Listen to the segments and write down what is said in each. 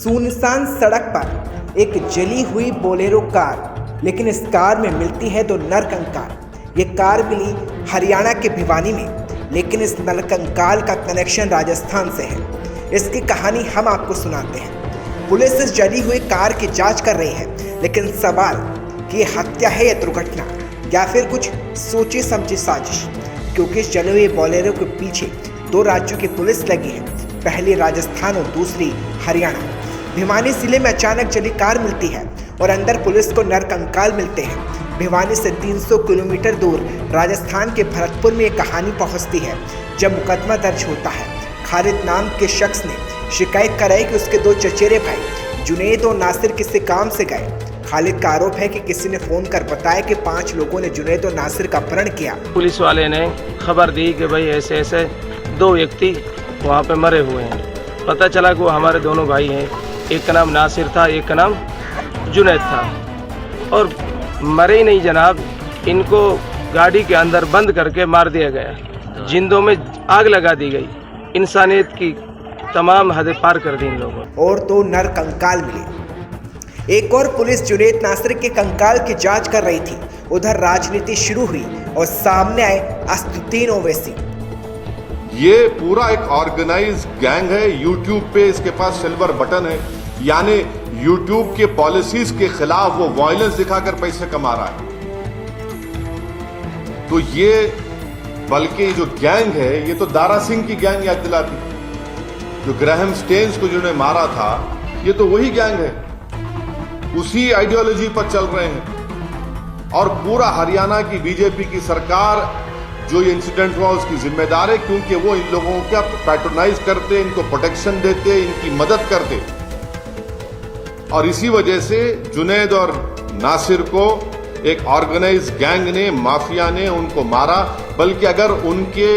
सुनसान सड़क पर एक जली हुई बोलेरो कार, लेकिन इस कार में मिलती है तो नरकंकाल। ये कार मिली हरियाणा के भिवानी में, लेकिन इस नरकंकाल का कनेक्शन राजस्थान से है। इसकी कहानी हम आपको सुनाते हैं। पुलिस इस जली हुई कार की जांच कर रही है, लेकिन सवाल कि ये हत्या है या दुर्घटना या फिर कुछ सोची समझी साजिश, क्योंकि इस जली हुई बोलेरो के पीछे दो राज्यों की पुलिस लगी है, पहली राजस्थान और दूसरी हरियाणा। भिवानी जिले में अचानक जली कार मिलती है और अंदर पुलिस को नरकंकाल मिलते हैं। भिवानी से 300 किलोमीटर दूर राजस्थान के भरतपुर में ये कहानी पहुंचती है, जब मुकदमा दर्ज होता है। खालिद नाम के शख्स ने शिकायत कराई कि उसके दो चचेरे भाई जुनैद और नासिर किसी काम से गए। खालिद का आरोप है कि किसी ने फोन कर बताया कि 5 लोगों ने जुनैद और नासिर का अपहरण किया। पुलिस वाले ने खबर दी कि भाई ऐसे ऐसे 2 व्यक्ति वहाँ पे मरे हुए हैं। पता चला कि वो हमारे दोनों भाई हैं, एक का नाम नासिर था, एक का नाम जुनैद था। और मरे ही नहीं जनाब, इनको गाड़ी के अंदर बंद करके मार दिया गया, जिंदों में आग लगा दी गई। इंसानियत की तमाम हदें पार कर दी इन लोगों। और तो नरकंकाल मिले। एक और पुलिस जुनैद नासिर के कंकाल की जांच कर रही थी। उधर राजनीति शुरू हुई और सामने आए असदुद्दीन ओवैसी। ये पूरा एक ऑर्गेनाइज गैंग है। यूट्यूब पे इसके पास सिल्वर बटन है, यानी यूट्यूब के पॉलिसीज के खिलाफ वो वायलेंस दिखाकर पैसे कमा रहा है। तो ये बल्कि जो गैंग है, ये तो दारा सिंह की गैंग याद दिलाती। जो ग्राहम स्टेन्स को जिन्होंने मारा था, ये तो वही गैंग है, उसी आइडियोलॉजी पर चल रहे हैं। और पूरा हरियाणा की बीजेपी की सरकार जो ये इंसिडेंट हुआ उसकी जिम्मेदार है, क्योंकि वो इन लोगों का पैट्रोनाइज करते, इनको प्रोटेक्शन देते, इनकी मदद करते। और इसी वजह से जुनैद और नासिर को एक ऑर्गेनाइज गैंग ने, माफिया ने उनको मारा। बल्कि अगर उनके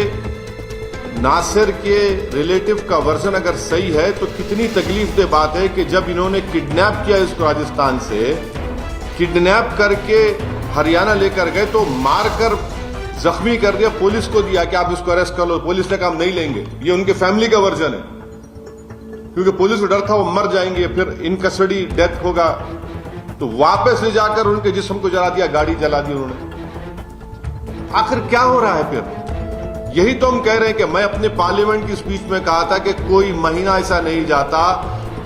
नासिर के रिलेटिव का वर्जन अगर सही है तो कितनी तकलीफदेह बात है कि जब इन्होंने किडनैप किया इसको राजस्थान से, किडनैप करके हरियाणा लेकर गए तो मारकर जख्मी कर दिया, पुलिस को दिया कि आप इसको अरेस्ट कर लो। पुलिस ने कहा हम नहीं लेंगे। ये उनके फैमिली का वर्जन है, क्योंकि पुलिस को डर था वो मर जाएंगे, फिर इन कस्टडी डेथ होगा। तो वापस ले जाकर उनके जिस्म को जला दिया, गाड़ी जला दी उन्होंने। आखिर क्या हो रहा है फिर? यही तो हम कह रहे हैं कि मैं अपने पार्लियामेंट की स्पीच में कहा था कि कोई महीना ऐसा नहीं जाता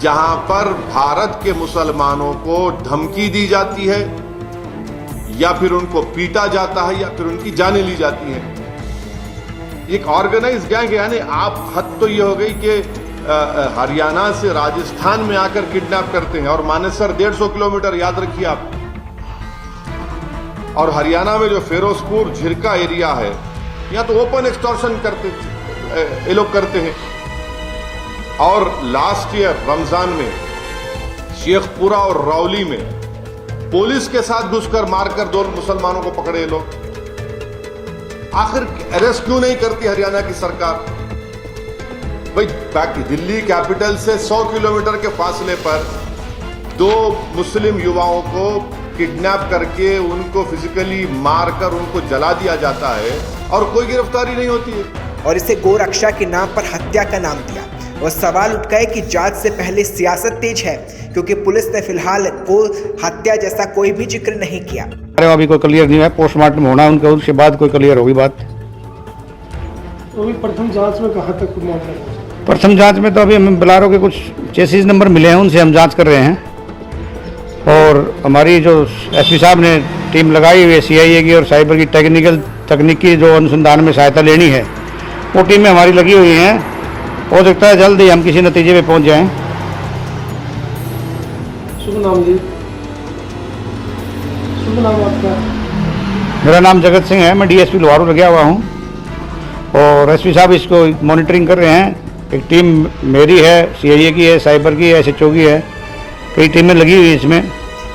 जहां पर भारत के मुसलमानों को धमकी दी जाती है, या फिर उनको पीटा जाता है, या फिर उनकी जानें ली जाती हैं। एक ऑर्गेनाइज गैंग, यानी आप हद तो ये हो गई कि हरियाणा से राजस्थान में आकर किडनैप करते हैं। और मानेसर 150 किलोमीटर, याद रखिए आप। और हरियाणा में जो फिरोजपुर झिरका एरिया है, यहां तो ओपन एक्सटॉर्शन करते ये लोग करते हैं। और लास्ट ईयर रमजान में शेखपुरा और रौली में पुलिस के साथ घुसकर मारकर 2 मुसलमानों को पकड़े लोग। आखिर अरेस्ट क्यों नहीं करती हरियाणा की सरकार? भाई बाकी दिल्ली कैपिटल से 100 किलोमीटर के फासले पर 2 मुस्लिम युवाओं को किडनैप करके उनको फिजिकली मारकर उनको जला दिया जाता है और कोई गिरफ्तारी नहीं होती है। और इसे गोरक्षा के नाम पर हत्या का नाम दिया। और सवाल उठ गए कि जांच से पहले सियासत तेज है, क्योंकि पुलिस ने फिलहाल को हत्या जैसा कोई भी जिक्र नहीं किया। अरे अभी कोई क्लियर नहीं है, पोस्टमार्टम होना उनका, उसके बाद कोई क्लियर होगी बात। तो अभी प्रथम जांच में कहाँ तक मामला है? प्रथम जांच में तो अभी हमें बलारो के कुछ चेसिस नंबर मिले हैं, उनसे हम जांच कर रहे हैं। और हमारी जो एसपी साहब ने टीम लगाई हुई है CIA की और साइबर की तकनीकी जो अनुसंधान में सहायता लेनी है, वो टीमें हमारी लगी हुई हैं। हो सकता है जल्द ही हम किसी नतीजे पे पहुंच जाएं। शुभ नाम जी? शुभ नाम आपका? मेरा नाम जगत सिंह है, मैं DSP लोहारू लगा हुआ हूँ और एसपी साहब इसको मॉनिटरिंग कर रहे हैं। एक टीम मेरी है, CIA की है, साइबर की है, SHO की है, कई टीमें लगी हुई इसमें।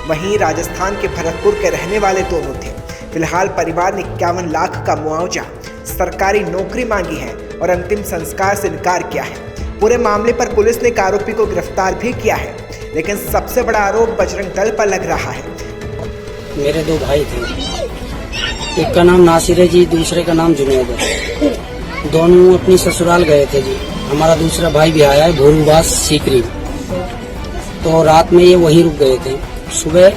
वहीं राजस्थान के भरतपुर के रहने वाले दोनों थे। फिलहाल परिवार ने 51 लाख का मुआवजा, सरकारी नौकरी मांगी है और अंतिम संस्कार से इनकार किया है। पूरे मामले पर पुलिस ने एक आरोपी को गिरफ्तार भी किया है, लेकिन सबसे बड़ा आरोप बजरंग दल पर लग रहा है। मेरे 2 भाई थे, एक का नाम नासिर है जी, दूसरे का नाम जुनैद है। दोनों अपनी ससुराल गए थे जी। हमारा दूसरा भाई भी आया है, भोरूबास सीकरी। तो रात में ये वहीं रुक गए थे। सुबह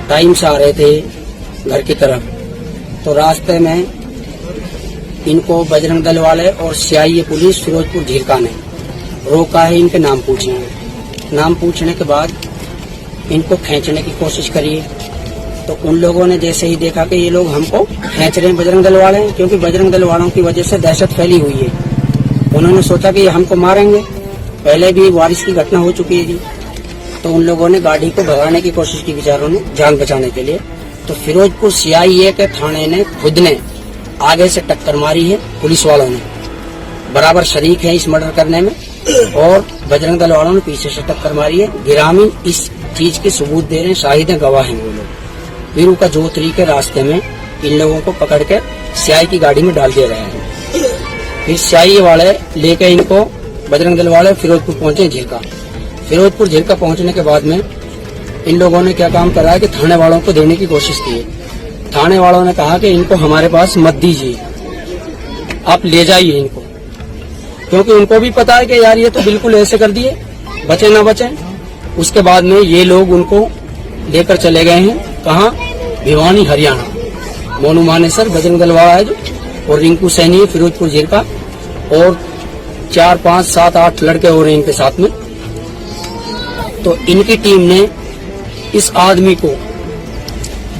टाइम से आ रहे थे घर की तरफ, तो रास्ते में इनको बजरंग दल वाले और सीआईए पुलिस फिरोजपुर झीरका ने रोका है। इनके नाम पूछने के बाद इनको खींचने की कोशिश करी है। तो उन लोगों ने जैसे ही देखा कि ये लोग हमको खींच रहे हैं बजरंग दल वाले, क्योंकि बजरंग दल वालों की वजह से दहशत फैली हुई है, उन्होंने सोचा कि ये हमको मारेंगे। पहले भी बारिश की घटना हो चुकी थी, तो उन लोगों ने गाड़ी को भगाने की कोशिश की बेचारों ने जान बचाने के लिए। तो फिरोजपुर सीआईए के थाने ने खुद ने आगे से टक्कर मारी है, पुलिस वालों ने बराबर शरीक है इस मर्डर करने में, और बजरंग दल वालों ने पीछे से टक्कर मारी है। ग्रामीण इस चीज के सबूत दे रहे हैं, शाहिद हैं, गवाह हैं वो लोग। फिर उनका जोतरी के रास्ते में इन लोगों को पकड़ के सीआई की गाड़ी में डाल दे रहे हैं। फिर सीआईए वाले लेके इनको बजरंग दल वाले फिरोजपुर पहुंचे झीरका। फिरोजपुर झीरका पहुंचने के बाद में इन लोगों ने क्या काम करा है कि थाने वालों को देने की कोशिश की है। थाने वालों ने कहा कि इनको हमारे पास मत दीजिए, आप ले जाइए इनको, क्योंकि उनको भी पता है कि यार ये तो बिल्कुल ऐसे कर दिए, बचे ना बचे। उसके बाद में ये लोग उनको लेकर चले गए हैं कहाँ, भिवानी हरियाणा। मोनू मानेसर बजरंग दल वाला है जो, और रिंकू सैनी है फिरोजपुर झीरका, और 4, 5, 7, 8 लड़के हो रहे हैं इनके साथ में। तो इनकी टीम ने इस आदमी को,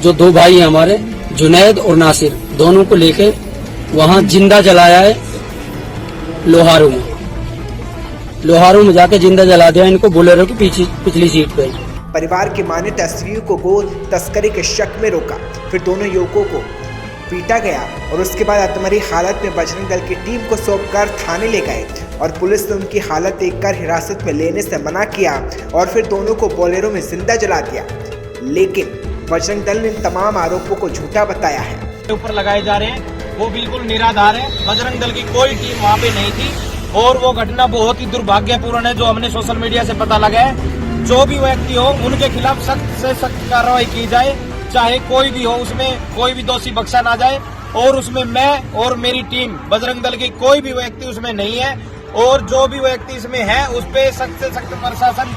जो 2 भाई हैं हमारे, जुनैद और नासिर, दोनों को लेके वहां जिंदा जलाया है लोहारू में जाके जिंदा जला दिया इनको बोलेरो की पिछली सीट पे। परिवार की माने तस्वीर को गो तस्करी के शक में रोका, फिर दोनों युवकों को पीटा गया और उसके बाद अधमरी हालत में बजरंग दल की टीम को सौंपकर थाने ले गए और पुलिस ने उनकी हालत देखकर हिरासत में लेने से मना किया और फिर दोनों को बोलेरो में जिंदा जला दिया। लेकिन बजरंग दल ने इन तमाम आरोपों को झूठा बताया है। ऊपर लगाए जा रहे हैं वो बिल्कुल निराधार है। बजरंग दल की कोई टीम वहाँ पे नहीं थी और वो घटना बहुत ही दुर्भाग्यपूर्ण है जो हमने सोशल मीडिया से पता लगा है। जो भी व्यक्ति हो उनके खिलाफ सख्त से सख्त कार्रवाई की जाए, चाहे कोई भी हो, उसमें कोई भी दोषी बख्शा ना जाए। और उसमें मैं और मेरी टीम बजरंग दल की कोई भी व्यक्ति उसमें नहीं है, और जो भी व्यक्ति इसमें है उस पे सख्त से सख्त प्रशासन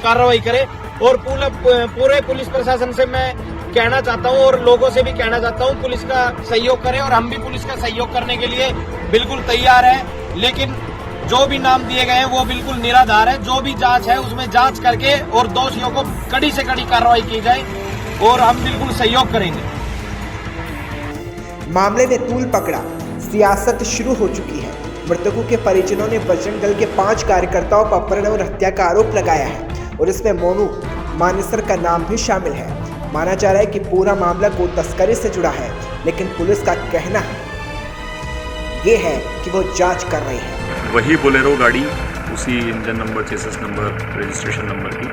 कार्रवाई करे। और पूरे पुलिस प्रशासन से मैं कहना चाहता हूँ और लोगों से भी कहना चाहता हूँ, पुलिस का सहयोग करें और हम भी पुलिस का सहयोग करने के लिए बिल्कुल तैयार हैं। लेकिन जो भी नाम दिए गए हैं वो बिल्कुल निराधार है। जो भी जांच है उसमें जांच करके और दोषियों को कड़ी से कड़ी कार्रवाई की जाए और हम बिल्कुल सहयोग करेंगे। मामले ने तूल पकड़ा, सियासत शुरू हो चुकी है। मृतकों के परिजनों ने बजरंग दल के 5 कार्यकर्ताओं पर अपहरण और हत्या का आरोप लगाया है और इसमें मोनू मानेसर का नाम भी शामिल है। माना जा रहा है कि पूरा मामला गो तस्करी से जुड़ा है, लेकिन पुलिस का कहना ये है कि वो जांच कर रही है। वही बोलेरो गाड़ी उसी engine number, chassis number, registration number की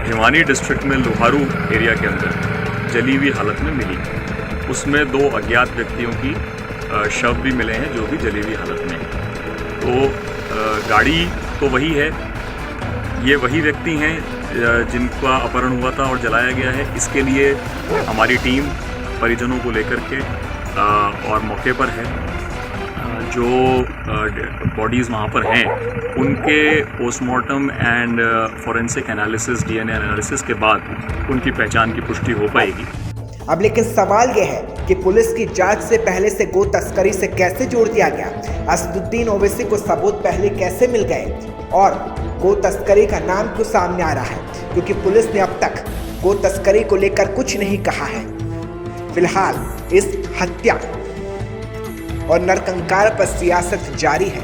भिवानी डिस्ट्रिक्ट में लोहारू एरिया के अंदर जली हुई हालत में मिली। उसमें 2 अज्ञात व्यक्तियों की शव भी मिले हैं जो भी जली हुई हालत में है। तो गाड़ी तो वही है, ये वही व्यक्ति हैं जिनका अपहरण हुआ था और जलाया गया है। इसके लिए हमारी टीम परिजनों को लेकर के और मौके पर है। जो बॉडीज़ वहाँ पर हैं उनके postmortem and forensic analysis, DNA analysis के बाद उनकी पहचान की पुष्टि हो पाएगी। अब लेकिन सवाल यह है कि पुलिस की जांच से पहले से गो तस्करी से कैसे जोड़ दिया गया? असदुद्दीन ओवैसी को सबूत पहले कैसे मिल गए और गो तस्करी का नाम क्यों सामने आ रहा है? क्योंकि पुलिस ने अब तक गो तस्करी को लेकर कुछ नहीं कहा है। फिलहाल इस हत्या और नरकंकाल पर सियासत जारी है।